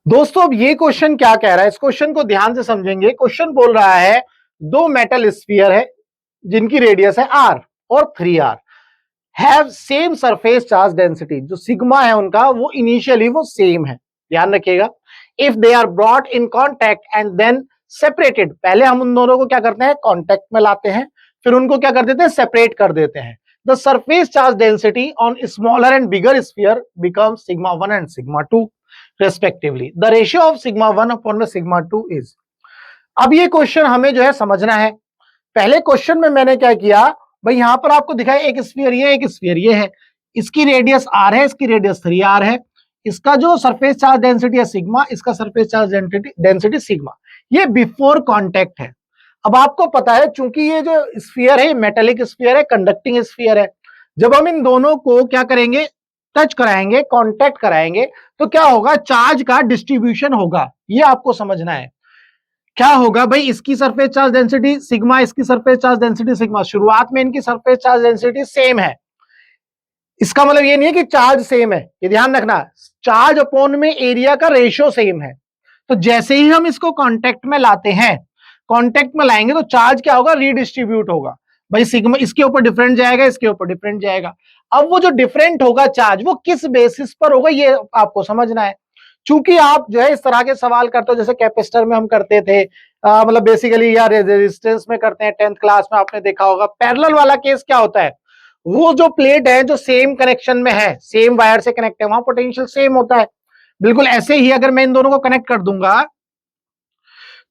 दोस्तों अब ये क्वेश्चन क्या कह रहा है, इस क्वेश्चन को ध्यान से समझेंगे। क्वेश्चन बोल रहा है दो मेटल स्फीयर है जिनकी रेडियस है r और 3r, have same surface charge density. जो सिग्मा है उनका वो इनिशियली वो सेम है, ध्यान रखिएगा। If they are brought in contact and then separated, पहले हम उन दोनों को क्या करते हैं, कॉन्टैक्ट में लाते हैं, फिर उनको क्या कर देते हैं, सेपरेट कर देते हैं। The surface charge density on smaller and bigger sphere become sigma 1 and sigma 2 respectively. The ratio of sigma 1 upon में सिग्मा 2 इज। अब ये क्वेश्चन हमें जो है समझना है। पहले क्वेश्चन में मैंने क्या किया भाई, यहां पर आपको दिखाया एक स्फीयर ये, एक स्फीयर ये है, इसकी रेडियस r है, इसकी रेडियस 3r है, इसका जो सरफेस चार्ज डेंसिटी है सिग्मा, इसका सरफेस चार्ज डेंसिटी सिग्मा। ये बिफोर कांटेक्ट है। अब आपको पता है चूंकि ये जो स्फीयर है मेटेलिक स्फीयर है, कंडक्टिंग स्फीयर है, जब हम इन दोनों को क्या करेंगे, टच कराएंगे, कांटेक्ट कराएंगे, तो क्या होगा, चार्ज का डिस्ट्रीब्यूशन होगा। ये आपको समझना है। क्या होगा भाई, इसकी सरफेस चार्ज डेंसिटी सिग्मा, इसकी सरफेस चार्ज डेंसिटी सिग्मा, शुरुआत में इनकी सरफेस चार्ज डेंसिटी सेम है। इसका मतलब ये नहीं है कि चार्ज सेम है, ये ध्यान रखना, चार्ज अपॉन में एरिया का रेशियो सेम है। तो जैसे ही हम इसको कांटेक्ट में लाते हैं, कांटेक्ट में लाएंगे तो चार्ज क्या होगा, रीडिस्ट्रीब्यूट होगा। भाई सिग्मा इसके ऊपर डिफरेंट जाएगा, इसके ऊपर डिफरेंट जाएगा। अब वो जो डिफरेंट होगा चार्ज, वो किस बेसिस पर होगा ये आपको समझना है। चूंकि आप जो है इस तरह के सवाल करते हो, जैसे कैपेसिटर में हम करते थे, मतलब बेसिकली, या रेजिस्टेंस में करते हैं 10th क्लास में आपने देखा होगा। पैरेलल वाला केस क्या होता है, वो जो प्लेट है जो सेम कनेक्शन में है, सेम वायर से कनेक्ट है, वहां पोटेंशियल सेम होता है। बिल्कुल ऐसे ही अगर मैं इन दोनों को कनेक्ट कर दूंगा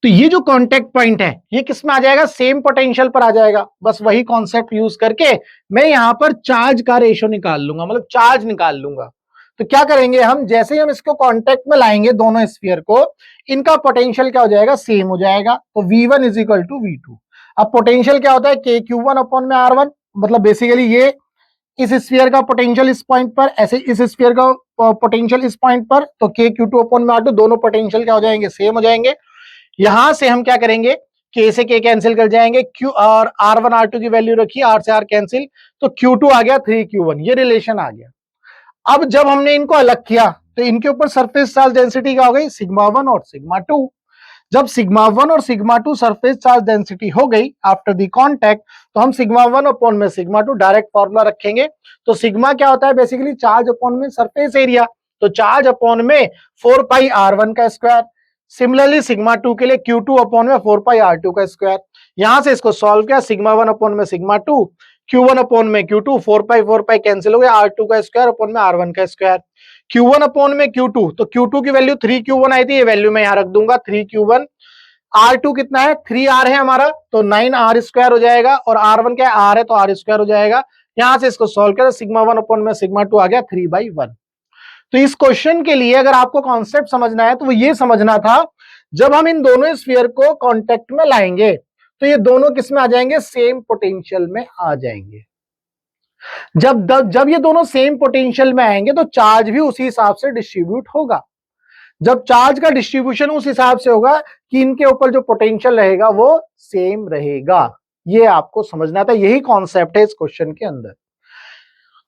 तो ये जो कांटेक्ट पॉइंट है ये किस में आ जाएगा, सेम पोटेंशियल पर आ जाएगा। बस वही कॉन्सेप्ट यूज करके मैं यहां पर चार्ज का रेशियो निकाल लूंगा, मतलब चार्ज निकाल लूंगा। तो क्या करेंगे हम, जैसे ही हम इसको कांटेक्ट में लाएंगे दोनों स्फीयर को, इनका पोटेंशियल क्या हो जाएगा, सेम हो जाएगा। तो V1 is equal to V2। अब पोटेंशियल क्या होता है, KQ1 अपॉन में R1, मतलब बेसिकली ये इस स्फीयर का पोटेंशियल इस पॉइंट पर, ऐसे इस स्फीयर का पोटेंशियल इस पॉइंट पर, तो KQ2 अपॉन में R2, दोनों पोटेंशियल क्या हो जाएंगे, सेम हो जाएंगे। यहां से हम क्या करेंगे, K से K कैंसिल कर जाएंगे, Q और R1 R2 की वैल्यू रखी, R से R कैंसिल, तो Q2 आ गया 3Q1, ये रिलेशन आ गया। अब जब हमने इनको अलग किया तो इनके ऊपर सरफेस चार्ज डेंसिटी क्या हो गई, सिग्मा 1 और सिग्मा 2। जब सिग्मा 1 और सिग्मा 2 सरफेस चार्ज डेंसिटी हो गई आफ्टर द कांटेक्ट, तो हम सिग्मा 1 अपॉन में सिग्मा 2 डायरेक्ट फॉर्मूला रखेंगे। तो सिग्मा क्या होता है, बेसिकली चार्ज अपॉन में सरफेस एरिया, तो चार्ज अपॉन में 4 पाई R1 का स्क्वायर। सिमिलरली सिग्मा 2 के लिए Q2 अपॉन में 4 पाई R2 का स्क्वायर। यहां से इसको सॉल्व किया, सिग्मा 1 अपॉन में सिग्मा 2, Q1 अपॉन में Q2, 4 पाई कैंसिल हो गया, R2 का स्क्वायर अपॉन में R1 का स्क्वायर। Q1 अपॉन में Q2, तो Q2 की वैल्यू 3Q1 आई थी, ये वैल्यू मैं यहां रख दूंगा 3Q1। R2 कितना है, 3R है हमारा, तो 9R स्क्वायर हो जाएगा, और R1 क्या है, R है तो R स्क्वायर हो जाएगा। यहां से इसको सॉल्व किया, सिग्मा 1 अपॉन में सिग्मा 2 आ गया 3/1। तो इस क्वेश्चन के लिए अगर आपको कॉन्सेप्ट समझना है तो वो ये समझना था, जब हम इन दोनों स्फीयर को कांटेक्ट में लाएंगे तो ये दोनों किस में आ जाएंगे, सेम पोटेंशियल में आ जाएंगे। जब ये दोनों सेम पोटेंशियल में आएंगे तो चार्ज भी उसी हिसाब से डिस्ट्रीब्यूट होगा। जब चार्ज का डिस्ट्रीब्यूशन उस हिसाब से होगा कि इनके ऊपर जो पोटेंशियल रहेगा वो सेम रहेगा। ये आपको समझना था, यही कॉन्सेप्ट है इस क्वेश्चन के अंदर।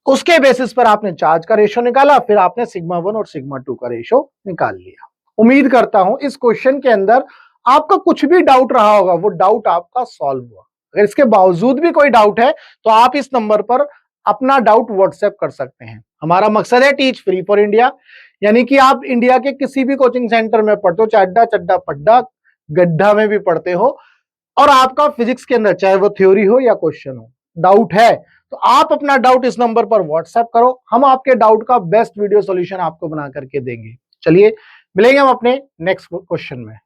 उसके बेसिस पर आपने चार्ज का रेशियो निकाला, फिर आपने सिग्मा 1 और सिग्मा 2 का रेशियो निकाल लिया। उम्मीद करता हूं इस क्वेश्चन के अंदर आपका कुछ भी डाउट रहा होगा, वो डाउट आपका सॉल्व हुआ। अगर इसके बावजूद भी कोई डाउट है तो आप इस नंबर पर अपना डाउट व्हाट्सएप कर सकते हैं। हमारा मकसद है टीच फ्री फॉर इंडिया, यानी कि आप इंडिया के किसी भी कोचिंग सेंटर में पढ़ते हो, चाहे अड्डा चड्डा पड्डा गड्ढा में भी पढ़ते हो, और आपका फिजिक्स के अंदर चाहे वो थ्योरी हो या क्वेश्चन हो, डाउट है तो आप अपना डाउट इस नंबर पर व्हाट्सएप करो, हम आपके डाउट का बेस्ट वीडियो सॉल्यूशन आपको बना करके देंगे। चलिए मिलेंगे हम अपने नेक्स्ट क्वेश्चन में।